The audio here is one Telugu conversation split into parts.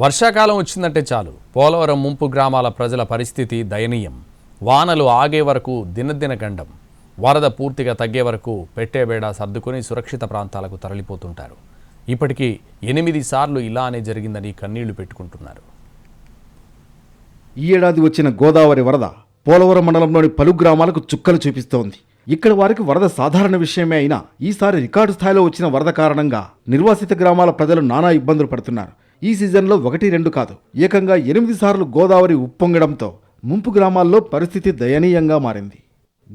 వర్షాకాలం వచ్చిందంటే చాలు పోలవరం ముంపు గ్రామాల ప్రజల పరిస్థితి దయనీయం. వానలు ఆగే వరకు దినదిన గండం. వరద పూర్తిగా తగ్గే వరకు పెట్టేబేడ సర్దుకొని సురక్షిత ప్రాంతాలకు తరలిపోతుంటారు. ఇప్పటికీ 8 సార్లు ఇలానే జరిగిందని కన్నీళ్లు పెట్టుకుంటున్నారు. ఈ ఏడాది వచ్చిన గోదావరి వరద పోలవరం మండలంలోని పలు గ్రామాలకు చుక్కలు చూపిస్తోంది. ఇక్కడ వారికి వరద సాధారణ విషయమే అయినా ఈసారి రికార్డు స్థాయిలో వచ్చిన వరద కారణంగా నిర్వాసిత గ్రామాల ప్రజలు నానా ఇబ్బందులు పడుతున్నారు. ఈ సీజన్లో 1-2 కాదు, ఏకంగా 8 సార్లు గోదావరి ఉప్పొంగడంతో ముంపు గ్రామాల్లో పరిస్థితి దయనీయంగా మారింది.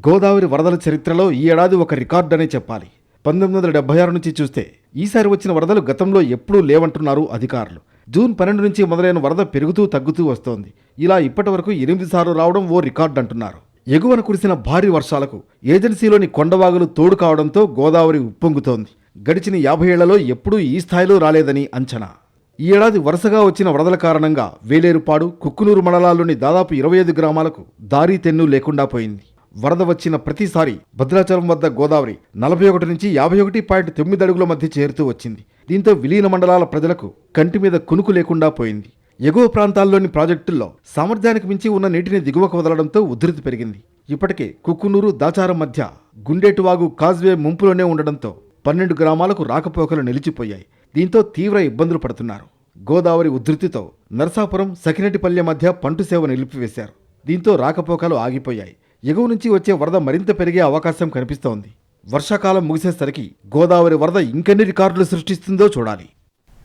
గోదావరి వరదల చరిత్రలో ఈ ఏడాది ఒక రికార్డు అనే చెప్పాలి. 1976 నుంచి చూస్తే ఈసారి వచ్చిన వరదలు గతంలో ఎప్పుడూ లేవంటున్నారు అధికారులు. జూన్ 12 నుంచి మొదలైన వరద పెరుగుతూ తగ్గుతూ వస్తోంది. ఇలా ఇప్పటి వరకు 8 సార్లు రావడం ఓ రికార్డు అంటున్నారు. ఎగువన కురిసిన భారీ వర్షాలకు ఏజెన్సీలోని కొండవాగులు తోడు కావడంతో గోదావరి ఉప్పొంగుతోంది. గడిచిన 50 ఏళ్లలో ఎప్పుడూ ఈ స్థాయిలో రాలేదని అంచనా. ఈ ఏడాది వరుసగా వచ్చిన వరదల కారణంగా వేలేరుపాడు, కుక్కునూరు మండలాల్లోని దాదాపు 25 గ్రామాలకు దారి తెన్ను లేకుండా పోయింది. వరద వచ్చిన ప్రతిసారి భద్రాచలం వద్ద గోదావరి 41 నుంచి 51.9 అడుగుల మధ్య చేరుతూ వచ్చింది. దీంతో విలీన మండలాల ప్రజలకు కంటి మీద కునుకు లేకుండా పోయింది. ఎగువ ప్రాంతాల్లోని ప్రాజెక్టుల్లో సామర్థ్యానికి మించి ఉన్న నీటిని దిగువకు వదలడంతో ఉధృతి పెరిగింది. ఇప్పటికే కుక్కునూరు, దాచారం మధ్య గుండేటువాగు కాజ్వే ముంపులోనే ఉండడంతో 12 గ్రామాలకు రాకపోకలు నిలిచిపోయాయి. దీంతో తీవ్ర ఇబ్బందులు పడుతున్నారు. గోదావరి ఉధృతితో నరసాపురం, సకినటిపల్లె మధ్య పంటు సేవ నిలిపివేశారు. దీంతో రాకపోకలు ఆగిపోయాయి. ఎగువ నుంచి వచ్చే వరద మరింత పెరిగే అవకాశం కనిపిస్తోంది. వర్షాకాలం ముగిసేసరికి గోదావరి వరద ఇంకెన్ని రికార్డులు సృష్టిస్తుందో చూడాలి.